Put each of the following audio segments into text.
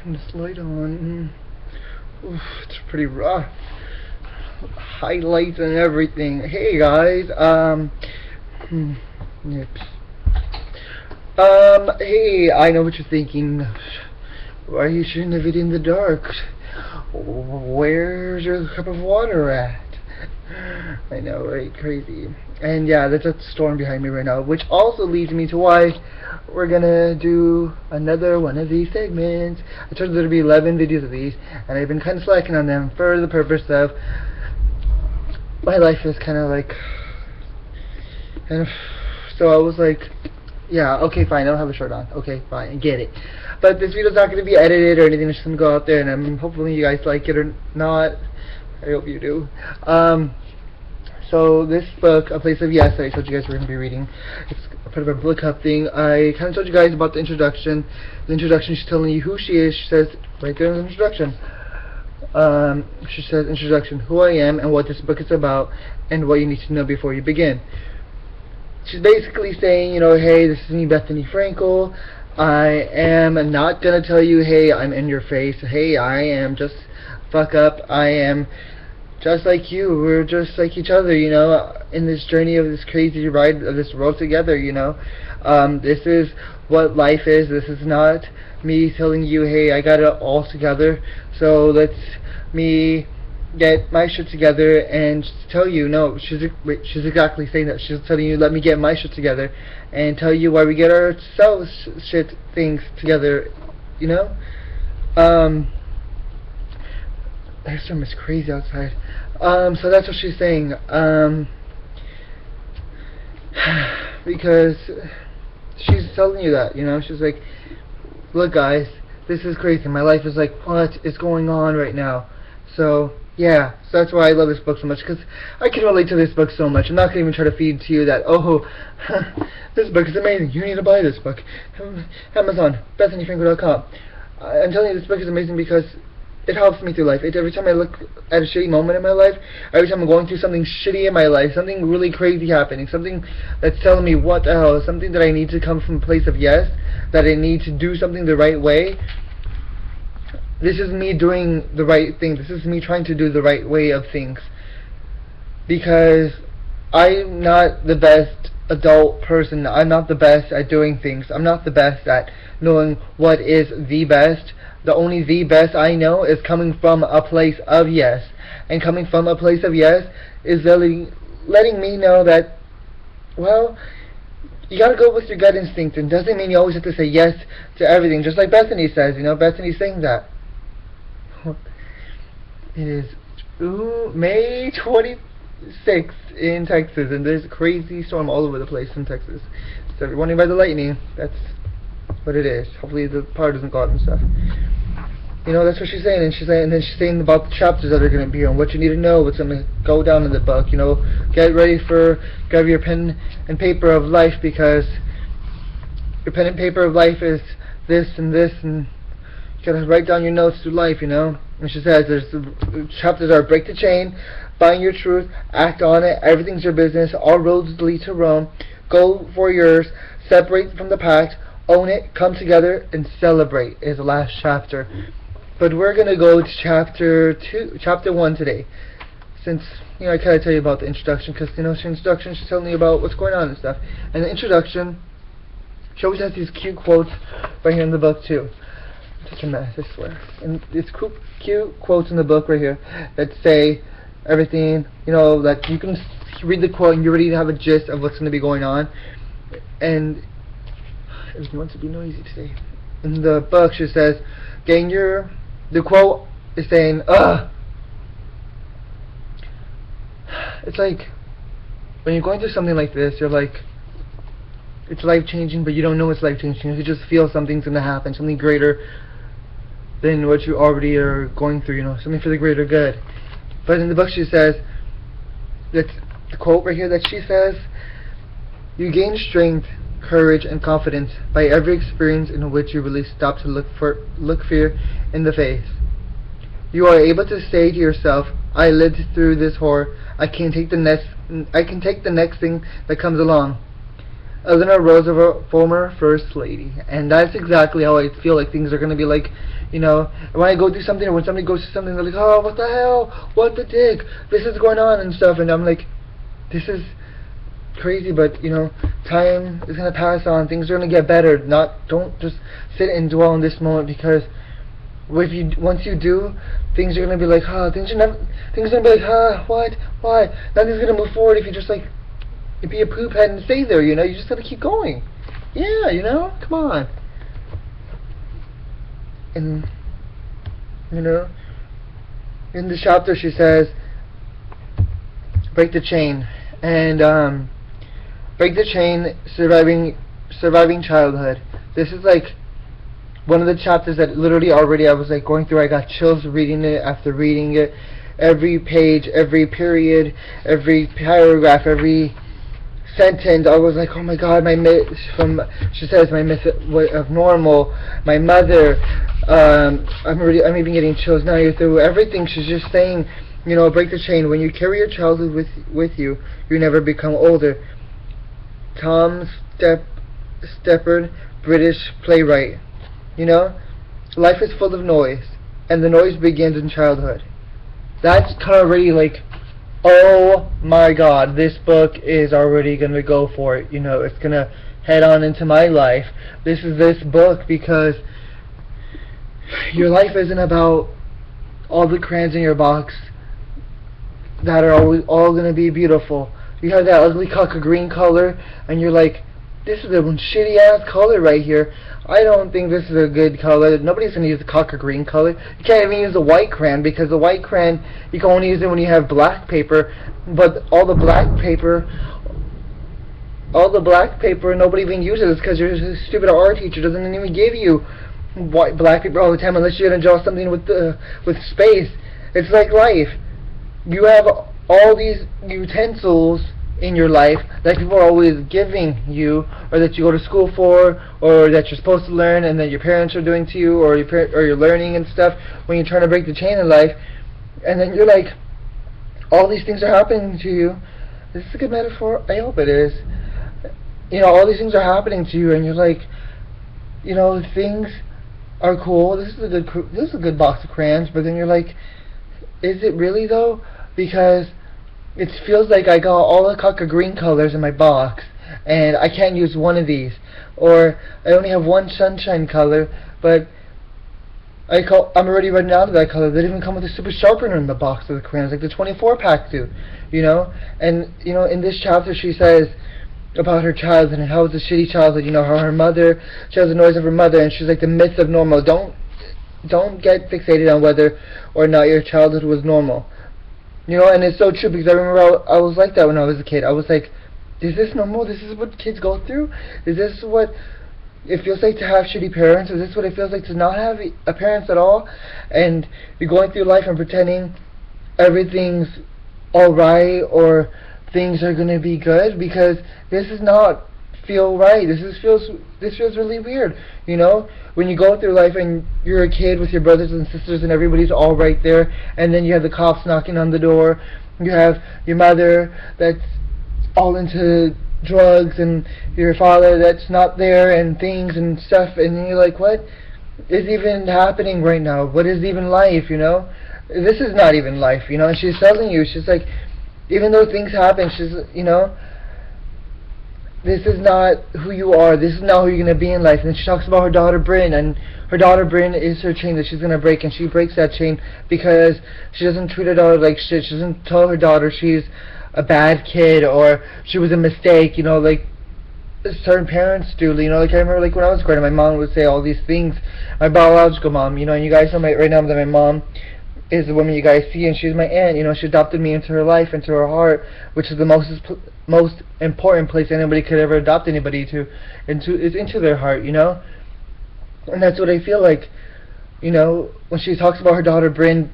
turn this light on. Oof, it's pretty rough. Highlights and everything. Hey guys, Nips. Hey, I know what you're thinking. Why are you shooting the video in the dark? Where's your cup of water at? I know, right? Crazy. And yeah, there's a storm behind me right now, which also leads me to why we're gonna do another one of these segments. I told you there'd be 11 videos of these, and I've been kind of slacking on them for the purpose of my life is kind of like, so I was like, yeah, okay, fine, I don't have a shirt on. Okay, fine, I get it. But this video's not going to be edited or anything. It's just going to go out there, and hopefully you guys like it or not. I hope you do. So this book, A Place of Yes, that I told you guys we're going to be reading, it's a part of a book club thing. I kind of told you guys about the introduction. The introduction, she's telling you who she is. She says, right there in the introduction, she says, introduction, who I am and what this book is about and what you need to know before you begin. She's basically saying, you know, hey, this is me, Bethenny Frankel. I am not going to tell you, hey, I'm in your face. Hey, I am just fuck up. I am just like you. We're just like each other, you know, in this journey of this crazy ride of this world together, you know. This is what life is. This is not me telling you, hey, I got it all together, so let's me get my shit together and tell you. No, she's exactly saying that. She's telling you, let me get my shit together and tell you why we get ourselves shit things together, you know. The storm is crazy outside. So that's what she's saying. Because she's telling you that, you know. She's like, look guys, this is crazy. My life is like, what is going on right now? So yeah, so that's why I love this book so much, because I can relate to this book so much. I'm not going to even try to feed to you that, oh, this book is amazing, you need to buy this book. Amazon, BethennyFrankel.com. I'm telling you, this book is amazing because it helps me through life. Every time I look at a shitty moment in my life, every time I'm going through something shitty in my life, something really crazy happening, something that's telling me what the hell, something that I need to come from a place of yes, that I need to do something the right way. This is me doing the right thing. This is me trying to do the right way of things. Because I'm not the best adult person. I'm not the best at doing things. I'm not the best at knowing what is the best. The only the best I know is coming from a place of yes. And coming from a place of yes is letting me know that, well, you gotta go with your gut instinct. And doesn't mean you always have to say yes to everything. Just like Bethenny says, you know, Bethenny's saying that. It is May 26th in Texas, and there's a crazy storm all over the place in Texas. So if you're wondering about the lightning, that's what it is. Hopefully the power doesn't go out and stuff. You know, that's what she's saying, and then she's saying about the chapters that are going to be here and what you need to know, what's going to go down in the book. You know, get ready for, grab your pen and paper of life, because your pen and paper of life is this and this, and you gotta write down your notes through life, you know. And she says there's the chapters are break the chain, find your truth, act on it, everything's your business, all roads lead to Rome, go for yours, separate from the pack, own it, come together, and celebrate is the last chapter. But we're gonna go to chapter 1 today. Since, you know, I kinda tell you about the introduction, because, you know, she's telling you about what's going on and stuff. And the introduction, she always has these cute quotes right here in the book too. Such a mess, I swear. And it's cute quotes in the book right here that say everything, you know, that you can read the quote and you already have a gist of what's going to be going on. And everything wants to be noisy today. In the book, she says, the quote is saying, it's like, when you're going through something like this, you're like, it's life-changing, but you don't know it's life-changing. You just feel something's going to happen, something greater than what you already are going through, you know, something for the greater good. But in the book she says, that's the quote right here that she says, you gain strength, courage, and confidence by every experience in which you really stop to look fear in the face. You are able to say to yourself, I lived through this horror, I can take the next thing that comes along. Eleanor Roosevelt, former First Lady. And that's exactly how I feel like things are going to be like, you know, when I go through something, or when somebody goes through something, they're like, oh, what the hell, what the dick, this is going on and stuff, and I'm like, this is crazy, but, you know, time is going to pass on, things are going to get better, don't just sit and dwell in this moment, because once you do, things are going to be like, things are going to be like, what, why, nothing's going to move forward if you just, like, be a poop head and stay there, you know, you just got to keep going, yeah, you know, come on. And, you know, in the chapter she says, break the chain, and, break the chain, surviving childhood. This is like one of the chapters that literally already I was like going through. I got chills reading it after reading it. Every page, every period, every paragraph, every sentence, I was like, oh my God, she says, my myth of normal, my mother, I'm even getting chills now. You're through everything. She's just saying, you know, break the chain. When you carry your childhood with you, you never become older. Tom Steppard, British playwright. You know, life is full of noise, and the noise begins in childhood. That's kind of already like, oh my God, this book is already going to go for it. You know, it's going to head on into my life. This is this book, because your life isn't about all the crayons in your box that are always all going to be beautiful. You have that ugly coca green color, and you're like, this is a shitty ass color right here. I don't think this is a good color. Nobody's going to use the coca green color. You can't even use the white crayon, because the white crayon, you can only use it when you have black paper. But all the black paper, nobody even uses, because your stupid art teacher doesn't even give you black paper all the time unless you're going to draw something with space. It's like life. You have all these utensils in your life that people are always giving you, or that you go to school for, or that you're supposed to learn, and that your parents are doing to you, or you're learning and stuff when you're trying to break the chain in life. And then you're like, all these things are happening to you. Is this a good metaphor? I hope it is. You know, all these things are happening to you, and you're like, you know, things are cool. This is a good box of crayons. But then you're like, is it really though? Because it feels like I got all the coca green colors in my box, and I can't use one of these, or I only have one sunshine color, but I'm already running out of that color. They didn't even come with a super sharpener in the box of the crayons, like the 24-pack do, you know. And you know, in this chapter, she says about her childhood and how it's a shitty childhood. You know, how her mother, she has the noise of her mother, and she's like the myth of normal. Don't get fixated on whether or not your childhood was normal. You know, and it's so true, because I remember I was like that when I was a kid. I was like, is this normal? This is what kids go through? Is this what it feels like to have shitty parents? Is this what it feels like to not have a parents at all? And you're going through life and pretending everything's alright, or things are going to be good, because this is not feel right. This feels really weird, you know? When you go through life and you're a kid with your brothers and sisters and everybody's all right there, and then you have the cops knocking on the door, you have your mother that's all into drugs, and your father that's not there, and things and stuff, and you're like, what is even happening right now? What is even life, you know? This is not even life, you know? And she's telling you, she's like, even though things happen, she's, you know, this is not who you are. This is not who you're going to be in life. And then she talks about her daughter Bryn, and her daughter Bryn is her chain that she's going to break, and she breaks that chain because she doesn't treat her daughter like shit. She doesn't tell her daughter she's a bad kid, or she was a mistake, you know, like certain parents do. You know, like I remember, like when I was growing up, my mom would say all these things. My biological mom, you know, and you guys know right now that my mom is the woman you guys see, and she's my aunt. You know, she adopted me into her life, into her heart, which is the most important place anybody could ever adopt anybody into their heart, you know. And that's what I feel like, you know, when she talks about her daughter Bryn,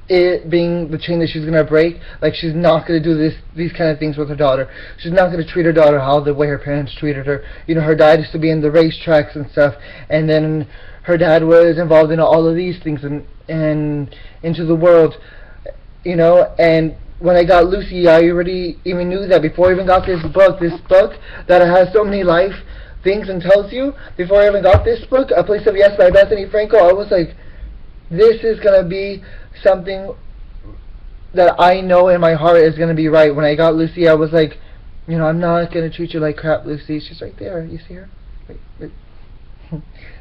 it being the chain that she's gonna break. Like, she's not gonna do these kind of things with her daughter. She's not gonna treat her daughter the way her parents treated her. You know, her dad used to be in the racetracks and stuff, and then her dad was involved in all of these things and into the world, you know, and when I got Lucy, I already even knew that before I even got this book that has so many life things and tells you. Before I even got this book, A Place of Yes by Bethenny Frankel, I was like, this is gonna be something that I know in my heart is gonna be right. When I got Lucy, I was like, I'm not gonna treat you like crap, Lucy. She's right there. You see her? Wait.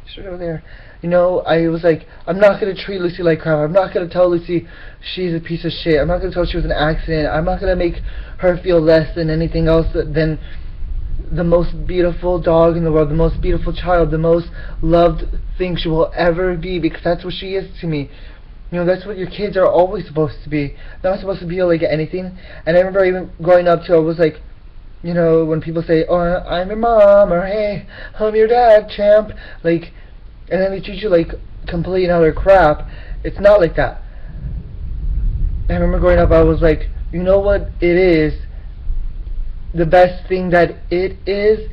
She's right over there. I was like, I'm not going to treat Lucy like crap. I'm not going to tell Lucy she's a piece of shit. I'm not going to tell her she was an accident. I'm not going to make her feel less than anything else than the most beautiful dog in the world, the most beautiful child, the most loved thing she will ever be, because that's what she is to me. That's what your kids are always supposed to be. They're not supposed to be like anything. And I remember even growing up too, I was like, when people say, oh, I'm your mom, or hey, I'm your dad, champ, like, and then they treat you like complete and utter crap. It's not like that. I remember growing up, I was like, you know what it is? The best thing that it is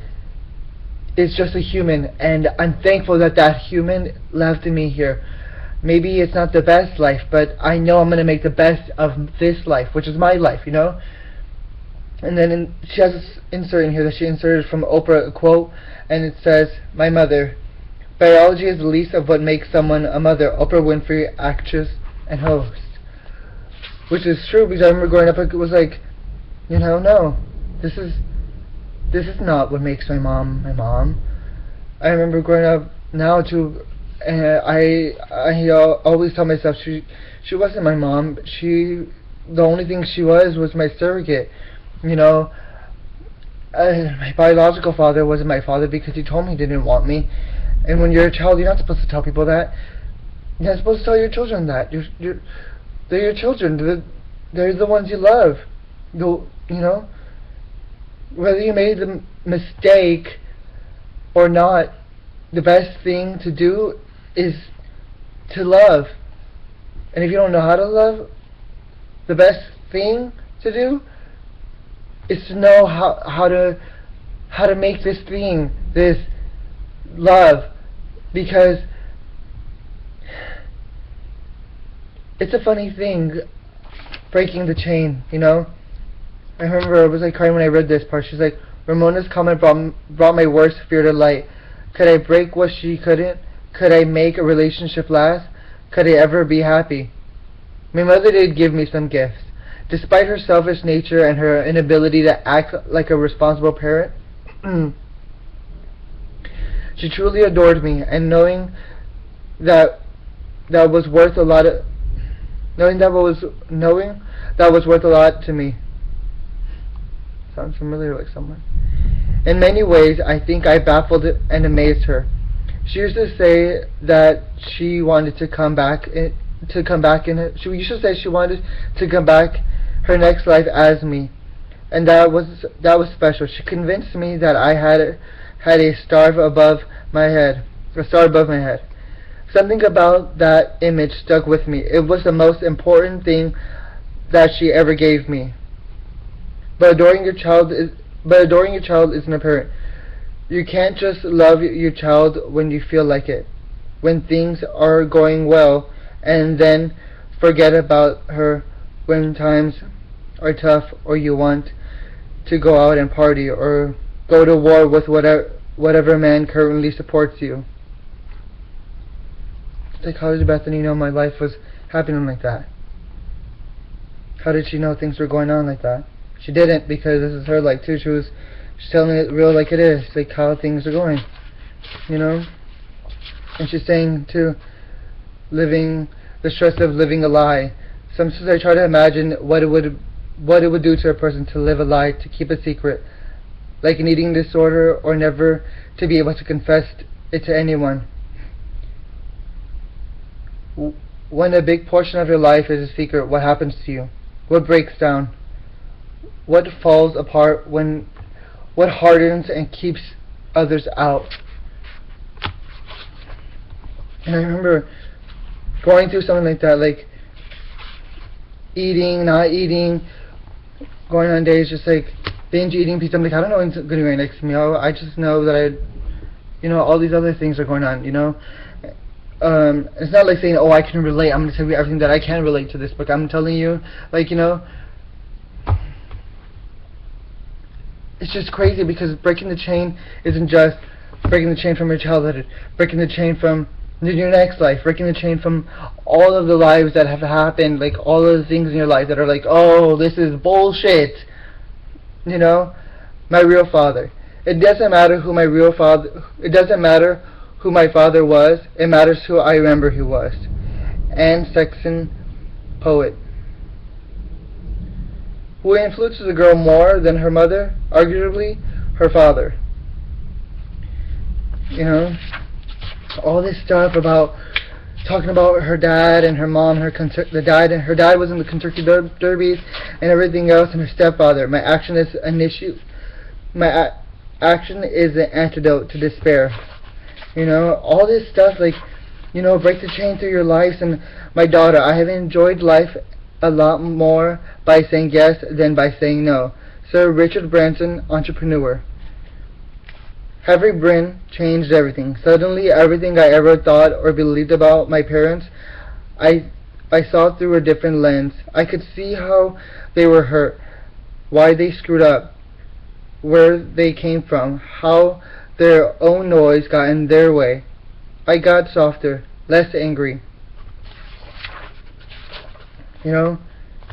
just a human, and I'm thankful that that human left me here. Maybe it's not the best life, but I know I'm going to make the best of this life, which is my life, And then she has this insert in here that she inserted from Oprah, a quote, and it says, my mother. Biology is the least of what makes someone a mother. Oprah Winfrey, actress and host. Which is true, because I remember growing up, it was like, no, this is not what makes my mom my mom. I remember growing up now too, and I always tell myself she wasn't my mom. The only thing she was my surrogate. My biological father wasn't my father because he told me he didn't want me. And when you're a child, you're not supposed to tell people that. You're not supposed to tell your children that. They're your children. They're the ones you love. Whether you made the mistake or not, the best thing to do is to love. And if you don't know how to love, the best thing to do is to know how to make this thing, this love, because it's a funny thing, breaking the chain, I remember I was like crying when I read this part. She's like, Ramona's comment brought my worst fear to light. Could I break what she couldn't? Could I make a relationship last? Could I ever be happy? My mother did give me some gifts. Despite her selfish nature and her inability to act like a responsible parent, she truly adored me, and knowing that was worth a lot to me. Sounds familiar, like someone. In many ways, I think I baffled and amazed her. She used to say that she wanted to come back. She used to say she wanted to come back her next life as me, and that was special. She convinced me that I had a star above my head. Something about that image stuck with me. It was the most important thing that she ever gave me. But adoring your child isn't apparent. You can't just love your child when you feel like it, when things are going well, and then forget about her when times are tough, or you want to go out and party, or go to war with whatever man currently supports you. It's like, how did Bethenny know my life was happening like that? How did she know things were going on like that? She didn't, because this is her life too. She's telling it real like it is, like how things are going, And she's saying too, the stress of living a lie. Sometimes I try to imagine what it would do to a person to live a lie, to keep a secret, like an eating disorder, or never to be able to confess it to anyone. When a big portion of your life is a secret, what happens to you? What breaks down? What falls apart? What hardens and keeps others out? And I remember going through something like that, like eating, not eating, going on days just like binge eating pizza. I'm like, I don't know what's going to be right next to me. I just know that all these other things are going on, It's not like saying, oh, I can relate. I'm going to tell you everything that I can relate to this book. I'm telling you, like, it's just crazy because breaking the chain isn't just breaking the chain from your childhood, breaking the chain from your next life, breaking the chain from all of the lives that have happened, like all of the things in your life that are like, oh, this is bullshit. You know, my real father. It doesn't matter who my real father. It doesn't matter who my father was. It matters who I remember he was. Anne Sexton, poet. Who influences a girl more than her mother? Arguably, her father. You know, all this stuff about talking about her dad and her mom, her dad was in the Kentucky Derbies and everything else, and her stepfather. My action is an issue. My action is an antidote to despair. You know, all this stuff, like, you know, break the chain through your lives. And my daughter, I have enjoyed life a lot more by saying yes than by saying no. Sir Richard Branson, entrepreneur. Harvey Brin changed everything. Suddenly, everything I ever thought or believed about my parents, I saw through a different lens. I could see how they were hurt, why they screwed up, where they came from, how their own noise got in their way. I got softer, less angry. You know,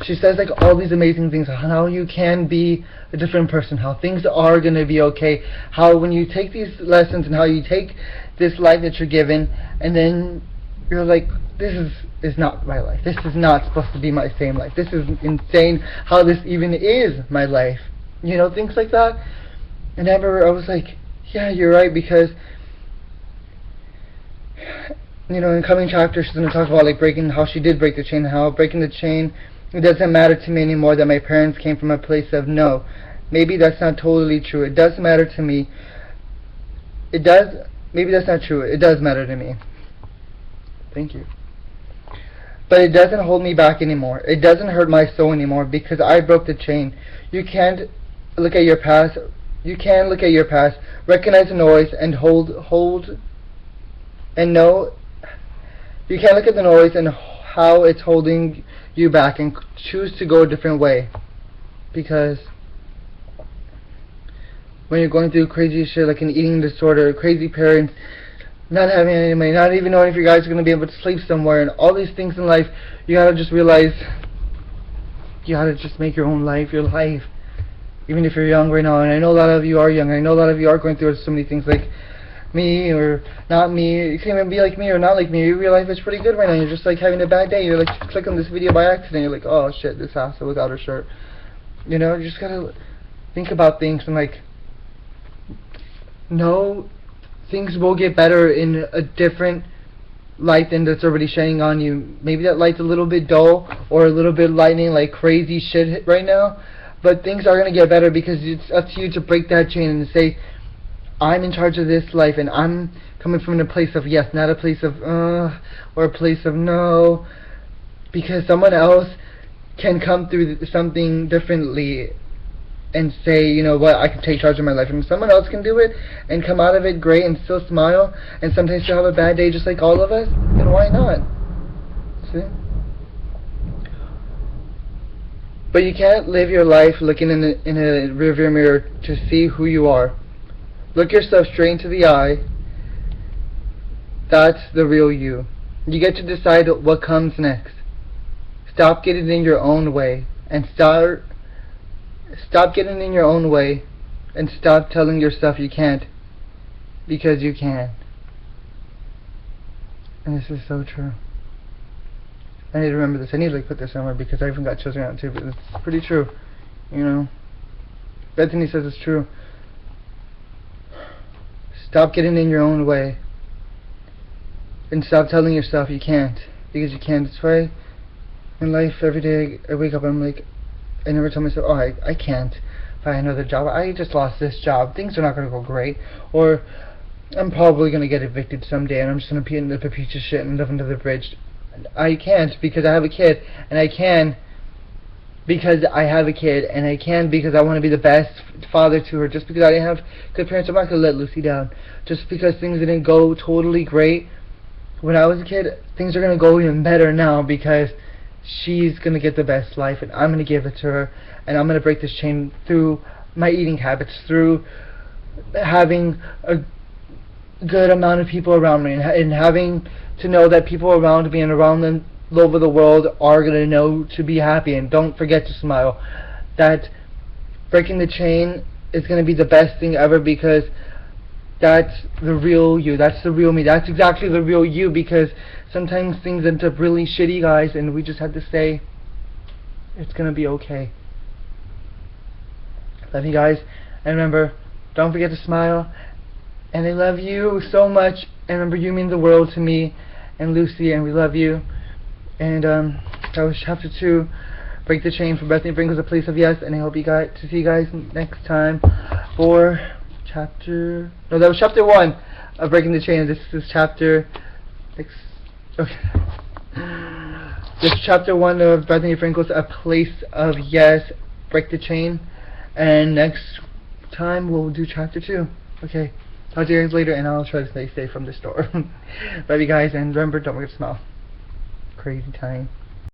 she says like all these amazing things, how you can be a different person, how things are going to be okay, how when you take these lessons and how you take this life that you're given, and then you're like, this is not my life. This is not supposed to be my same life. This is insane how this even is my life. You know, things like that. And I remember I was like, yeah, you're right, because, you know, in coming chapters she's going to talk about like how she did break the chain, how breaking the chain, it doesn't matter to me anymore that my parents came from a place of no. Maybe that's not totally true. It does matter to me. It does. Maybe that's not true. It does matter to me. Thank you. But it doesn't hold me back anymore. It doesn't hurt my soul anymore because I broke the chain. You can't look at your past. You can look at your past, recognize the noise, and hold, and know. You can't look at the noise and how it's holding you back and choose to go a different way. Because when you're going through crazy shit like an eating disorder, crazy parents, not having any money, not even knowing if you guys are going to be able to sleep somewhere, and all these things in life, you gotta just realize you gotta just make your own life your life. Even if you're young right now, and I know a lot of you are young, and I know a lot of you are going through so many things like me or not me. You can even be like me or not like me. Your life is pretty good right now. You're just like having a bad day. You're like, you click on this video by accident. You're like, oh shit, this has to without her shirt. You know, you just gotta think about things and like, no, things will get better in a different light than that's already shining on you. Maybe that light's a little bit dull or a little bit lightning like crazy shit right now. But things are going to get better because it's up to you to break that chain and say, I'm in charge of this life, and I'm coming from a place of yes, not a place of or a place of no, because someone else can come through something differently and say, you know what, I can take charge of my life. And someone else can do it and come out of it great and still smile, and sometimes you'll have a bad day just like all of us, then why not? See? But you can't live your life looking in a rearview mirror to see who you are. Look yourself straight into the eye. That's the real you. You get to decide what comes next. Stop getting in your own way and stop getting in your own way and stop telling yourself you can't, because you can. And this is so true. I need to remember this. I need to like put this somewhere because I even got children out too, but it's pretty true. You know, Bethenny says it's true. Stop getting in your own way and stop telling yourself you can't, because you can. That's why in life every day I wake up and I'm like, I never tell myself, oh, I can't find another job. I just lost this job. Things are not going to go great. Or I'm probably going to get evicted someday and I'm just going to be in a piece of shit and live under the bridge. I can't because I have a kid, and I can because I have a kid, and I can because I want to be the best father to her. Just because I didn't have good parents, I'm not going to let Lucy down. Just because things didn't go totally great when I was a kid, things are going to go even better now because she's going to get the best life, and I'm going to give it to her, and I'm going to break this chain through my eating habits, through having a good amount of people around me, and having to know that people around me and around them all over the world are going to know to be happy, and don't forget to smile. That breaking the chain is going to be the best thing ever, because that's the real you, that's the real me, that's exactly the real you, because sometimes things end up really shitty, guys, and we just have to say, it's going to be okay. Love you guys, and remember, don't forget to smile, and I love you so much, and remember, you mean the world to me and Lucy, and we love you. And that was chapter 2, Break the Chain, from Bethenny Frankel's A Place of Yes, and I hope you got to see you guys next time for chapter... No, that was chapter 1 of Breaking the Chain, and this is chapter... Okay. This is chapter 1 of Bethenny Frankel's A Place of Yes, Break the Chain, and next time we'll do chapter 2. Okay, talk to you guys later, and I'll try to stay safe from the store. Love you guys, and remember, don't forget to smile. Crazy time.